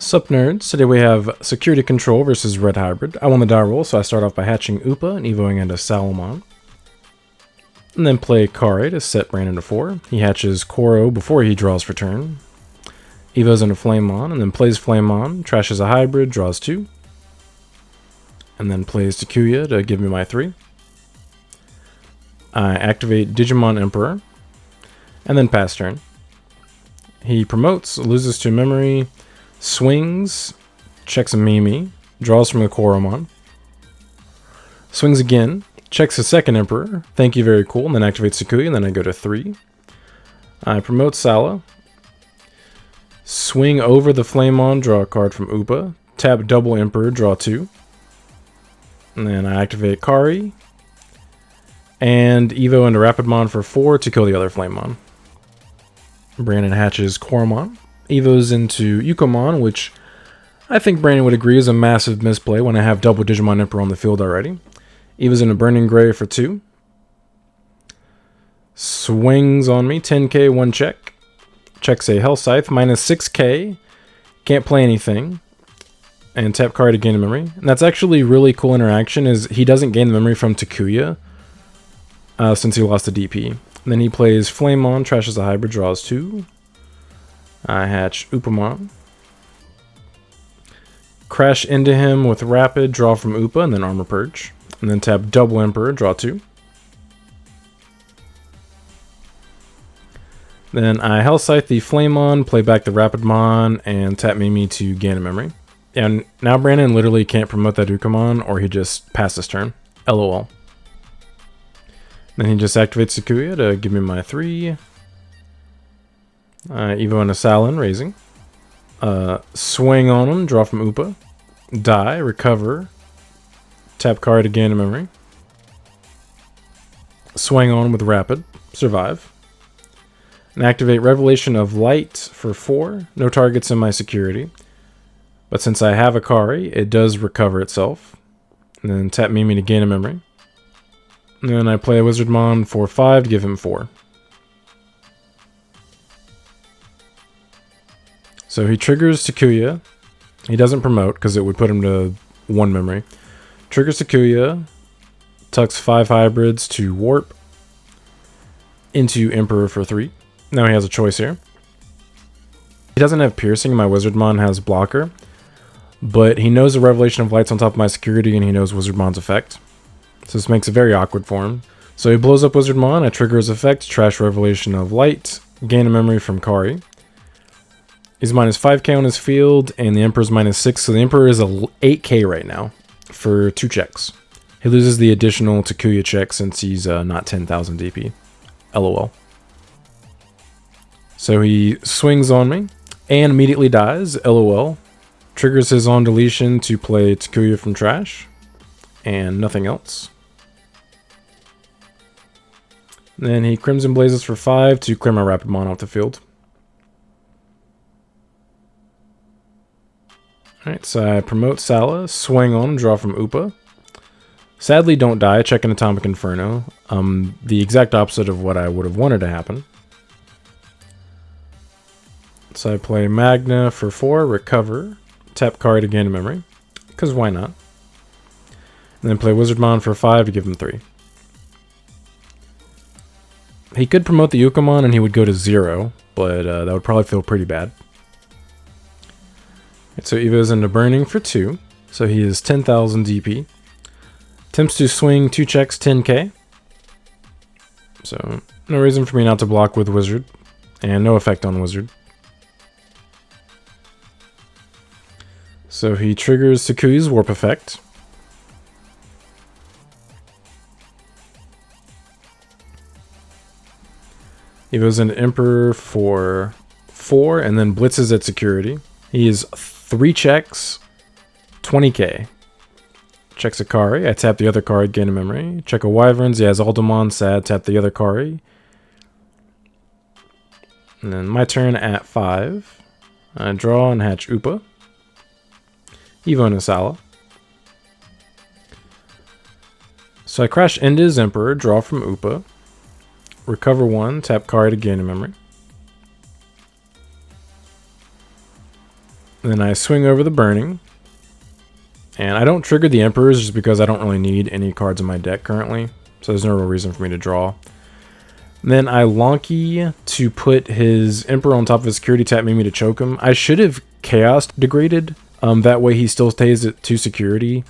Sup nerds, today we have Security Control versus Red Hybrid. I won the die roll, so I start off by hatching Upa and evoing into Salamon. And then play Kare to set Brandon to 4. He hatches Koro before he draws for turn. Evos into Flamemon, and then plays Flamemon, trashes a hybrid, draws 2. And then plays Takuya to give me my 3. I activate Digimon Emperor, and then pass turn. He promotes, loses to memory, swings, checks a Mimi, draws from a Koromon. Swings again, checks a second Emperor, thank you, very cool, and then activates Takuya, and then I go to 3. I promote Sala. Swing over the Flamemon, draw a card from Upa. Tap double Emperor, draw 2. And then I activate Kari. And Evo into Rapidmon for 4 to kill the other Flamemon. Brandon hatches Koromon. Evo's into Yukomon, which I think Brandon would agree is a massive misplay when I have double Digimon Emperor on the field already. Evo's into Burning Gray for 2. Swings on me, 10k, 1 check. Checks a Hell Scythe, minus 6k. Can't play anything. And tap card to gain a memory. And that's actually really cool interaction, is he doesn't gain the memory from Takuya since he lost the DP. And then he plays Flamemon, trashes a hybrid, draws 2. I hatch Upamon. Crash into him with Rapid, draw from Upa, and then Armor Purge. And then tap double Emperor, draw 2. Then I Hell Scythe the Flamemon, play back the Rapidmon, and tap Mimi to gain a memory. And now Brandon literally can't promote that Ukamon, or he just passes turn. LOL. Then he just activates Takuya to give me my 3. Evo and a Salin, raising. Swing on him, draw from Upa. Die, recover. Tap card to gain a memory. Swing on him with Rapid, survive. And activate Revelation of Light for 4. No targets in my security. But since I have Akari, it does recover itself. And then tap Mimi to gain a memory. And then I play a Wizardmon for 5 to give him 4. So he triggers Takuya. He doesn't promote because it would put him to 1 memory. Triggers Takuya. Tucks 5 hybrids to warp into Emperor for 3. Now he has a choice here. He doesn't have piercing. My Wizardmon has blocker. But he knows the Revelation of Light's on top of my security, and he knows Wizardmon's effect. So this makes it very awkward for him. So he blows up Wizardmon. I trigger his effect. Trash Revelation of Light. Gain a memory from Kari. He's minus 5k on his field, and the Emperor's minus 6. So the Emperor is a 8k right now for 2 checks. He loses the additional Takuya check since he's not 10,000 DP. LOL. So he swings on me and immediately dies. LOL. Triggers his on deletion to play Takuya from trash and nothing else. Then he Crimson Blazes for 5 to clear my Rapidmon off the field. Alright, so I promote Sala, swing on, draw from Upa. Sadly, don't die, check an Atomic Inferno. The exact opposite of what I would have wanted to happen. So I play Magna for 4, recover, tap card to gain a memory, because why not? And then play Wizardmon for 5 to give him 3. He could promote the Yukamon and he would go to 0, but that would probably feel pretty bad. So Evo's into Burning for 2, so he is 10,000 DP. Attempts to swing 2 checks, 10k. So no reason for me not to block with Wizard, and no effect on Wizard. So he triggers Takuya's Warp effect. Evo's into Emperor for 4 and then blitzes at security. He is 3 checks, 20k. Checks a Kari. I tap the other card, gain a memory. Check a Wyverns. He has Aldemon, sad. Tap the other Kari. And then my turn at 5. I draw and hatch Upa. Evo and Asala. So I crash into his Emperor, draw from Upa. Recover 1, tap Kari to gain a memory. And then I swing over the Burning. And I don't trigger the Emperors just because I don't really need any cards in my deck currently. So there's no real reason for me to draw. And then I Lonky to put his Emperor on top of his security, tap Mimi to choke him. I should have Chaos degraded. That way he still stays at 2 security.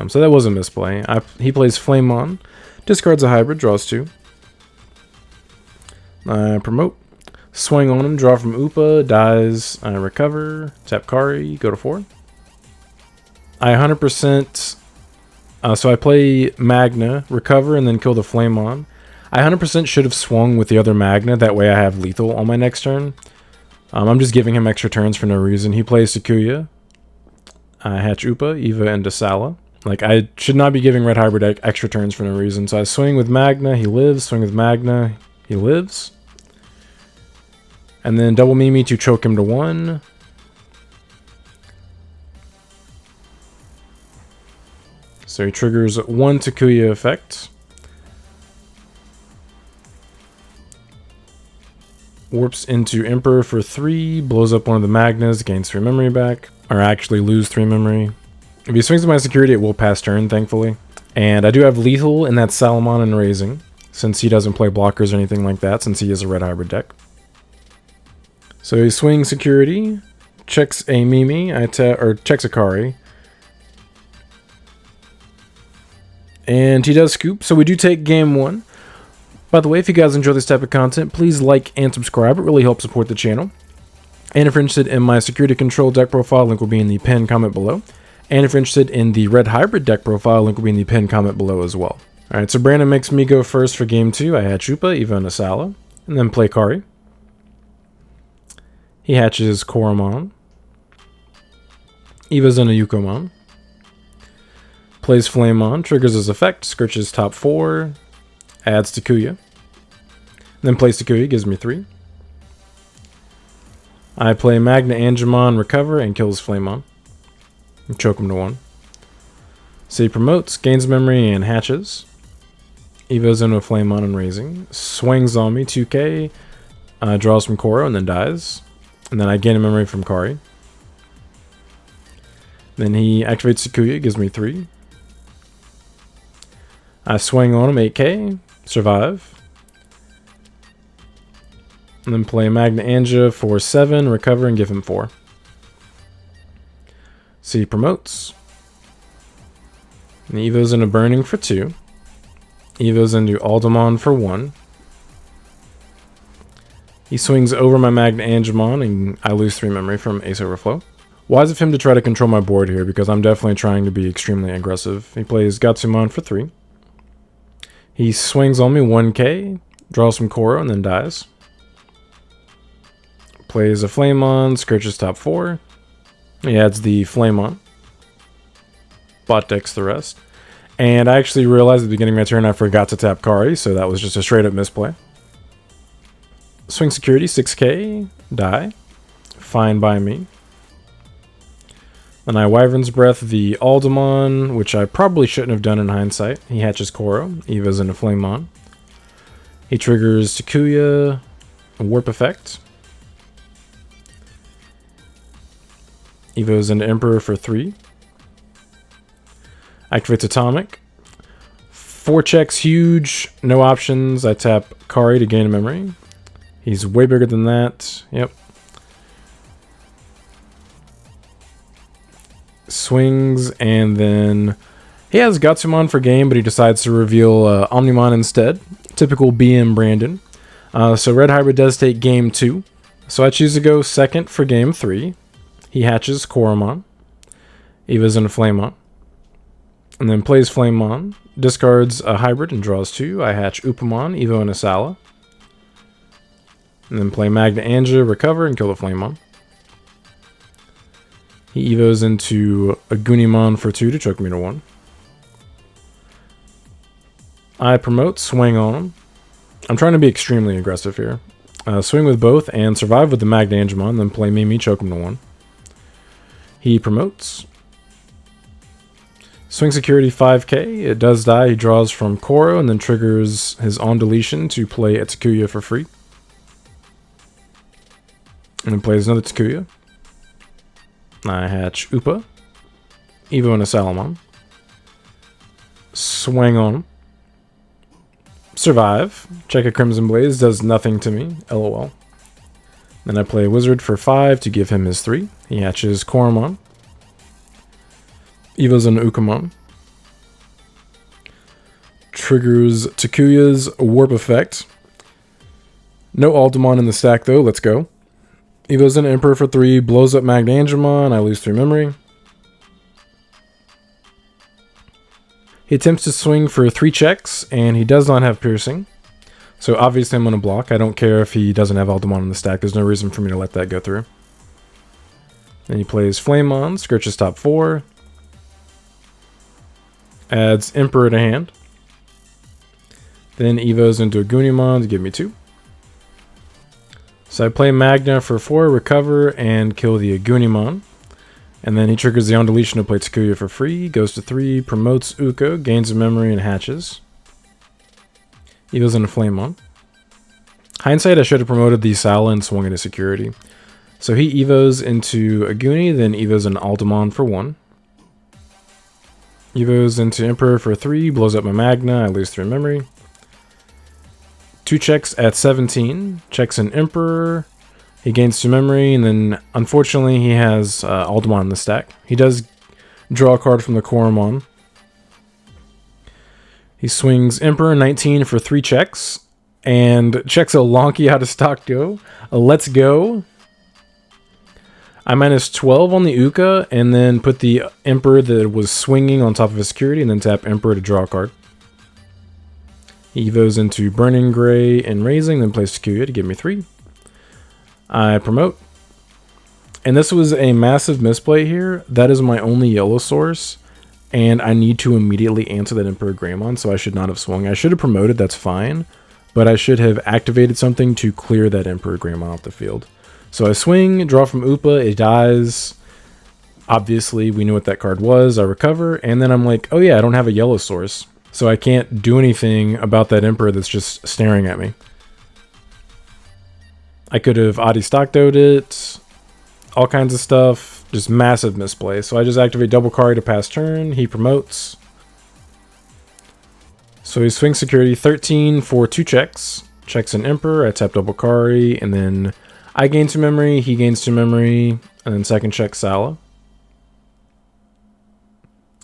So that was a misplay. He plays Flame On. Discards a hybrid, draws 2. I promote. Swing on him, draw from Upa, dies, I recover, tap Kari, go to 4. I 100%, so I play Magna, recover, and then kill the Flame On. I 100% should have swung with the other Magna, that way I have lethal on my next turn. I'm just giving him extra turns for no reason. He plays Sakuya. I hatch Upa, Eva, and Desala. Like, I should not be giving Red Hybrid extra turns for no reason. So I swing with Magna, he lives, swing with Magna, he lives. And then double Mimi to choke him to 1. So he triggers 1 Takuya effect. Warps into Emperor for 3, blows up one of the Magnas, gains 3 memory back. Or actually lose 3 memory. If he swings with my security, it will pass turn, thankfully. And I do have lethal in that Salamon and Raising, since he doesn't play blockers or anything like that, since he is a red hybrid deck. So he swings security, checks a Mimi, or checks a Kari. And he does scoop, so we do take game 1. By the way, if you guys enjoy this type of content, please like and subscribe. It really helps support the channel. And if you're interested in my security control deck profile, link will be in the pinned comment below. And if you're interested in the red hybrid deck profile, link will be in the pinned comment below as well. Alright, so Brandon makes me go first for game 2. I hatch Upa, Eva, and Asala, and then play Kari. He hatches Koromon. Eva's in a Yukomon. Plays Flame On, triggers his effect, scorches top 4, adds Takuya. Then plays Takuya, gives me 3. I play Magna Angemon, recover, and kills Flame On. Choke him to 1. So he promotes, gains memory, and hatches. Evo's into a Flame On and Raising. Swings on me, 2k, draws from Koro, and then dies. And then I gain a memory from Kari. Then he activates Sakuya, gives me 3. I swing on him, 8k, survive. And then play Magna Anja for 7, recover, and give him 4. So he promotes. And Evo's into Burning for 2. Evo's into Aldemon for 1. He swings over my Magna Angemon, and I lose 3 memory from Ace Overflow. Wise of him to try to control my board here, because I'm definitely trying to be extremely aggressive. He plays Gatsumon for 3. He swings on me, 1k, draws from Koro, and then dies. Plays a Flame On, scourges top 4. He adds the Flame On. Bot decks the rest. And I actually realized at the beginning of my turn I forgot to tap Kari, so that was just a straight up misplay. Swing security, 6k, die. Fine by me. Then I Wyvern's Breath the Aldemon, which I probably shouldn't have done in hindsight. He hatches Koro. Eva's into Flame On. He triggers Takuya, a Warp effect. Evo's into Emperor for 3. Activates Atomic. 4 checks, huge, no options. I tap Kari to gain a memory. He's way bigger than that. Yep. Swings, and then he has Gatsumon for game, but he decides to reveal Omnimon instead. Typical BM Brandon. So Red Hybrid does take game 2. So I choose to go second for game 3. He hatches Koromon. Eva's into Flame On. And then plays Flame On. Discards a hybrid and draws 2. I hatch Upamon, Evo, and Asala. And then play Magna Anja, recover, and kill the Flame On. He Evos into a Gunimon for 2 to choke me to 1. I promote, swing on him. I'm trying to be extremely aggressive here. Swing with both and survive with the Magna Angemon, then play Mimi, choke him to 1. He promotes. Swing security 5k. It does die. He draws from Koro and then triggers his on deletion to play a Takuya for free. And then plays another Takuya. I hatch Upa. Evo and a Salamon. Swing on him. Survive. Check a Crimson Blaze. Does nothing to me. LOL. Then I play a Wizard for 5 to give him his 3. He hatches Koromon. Evo's an Ukamon. Triggers Takuya's Warp Effect. No Altamon in the stack though. Let's go. Evo's an Emperor for 3. Blows up Magnangemon. I lose 3 memory. He attempts to swing for 3 checks, and he does not have piercing. So obviously I'm going to block. I don't care if he doesn't have Altamon in the stack. There's no reason for me to let that go through. Then he plays Flamemon, Scourge's top 4. Adds Emperor to hand. Then Evo's into a Goonimon to give me 2. So I play Magna for 4, recover, and kill the Agunimon. And then he triggers the on deletion to play Takuya for free, goes to 3, promotes Uko, gains a memory, and hatches. Evo's into Flamemon. Hindsight, I should have promoted the Sala and swung into security. So he Evos into Aguni, then Evos an Altamon for 1. Evos into Emperor for 3, blows up my Magna, I lose 3 memory. 2 checks at 17, checks an Emperor, he gains 2 memory, and then unfortunately he has Altamon in the stack. He does draw a card from the Koromon. He swings Emperor 19 for 3 checks, and checks a Lonky out of stock go. Let's go. I minus 12 on the Uka, and then put the Emperor that was swinging on top of his security, and then tap Emperor to draw a card. He Evos into Burning Gray and Raising, then plays Takuya to give me 3. I promote. And this was a massive misplay here. That is my only yellow source, and I need to immediately answer that Emperor Greymon, so I should not have swung. I should have promoted, that's fine, but I should have activated something to clear that Emperor Greymon off the field. So I swing, draw from Upa, it dies. Obviously, we knew what that card was. I recover, and then I'm like, oh yeah, I don't have a yellow source, so I can't do anything about that Emperor that's just staring at me. I could have Adi Stockdoed it, all kinds of stuff, just massive misplay. So I just activate double Kari to pass turn, he promotes. So he swings security 13 for 2 checks. Checks an Emperor, I tap double Kari, and then I gain 2 memory, he gains 2 memory, and then second check Sala.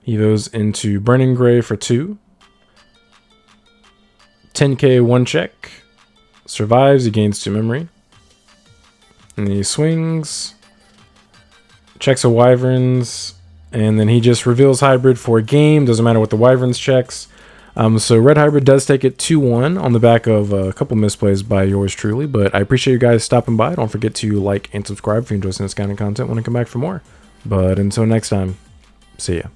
He goes into Burning Gray for 2. 10k 1 check. Survives, he gains 2 memory. And he swings. Checks a Wyverns. And then he just reveals Hybrid for a game. Doesn't matter what the Wyverns checks. So Red Hybrid does take it 2-1 on the back of a couple misplays by yours truly. But I appreciate you guys stopping by. Don't forget to like and subscribe if you enjoy this kind of content. Want to come back for more. But until next time, see ya.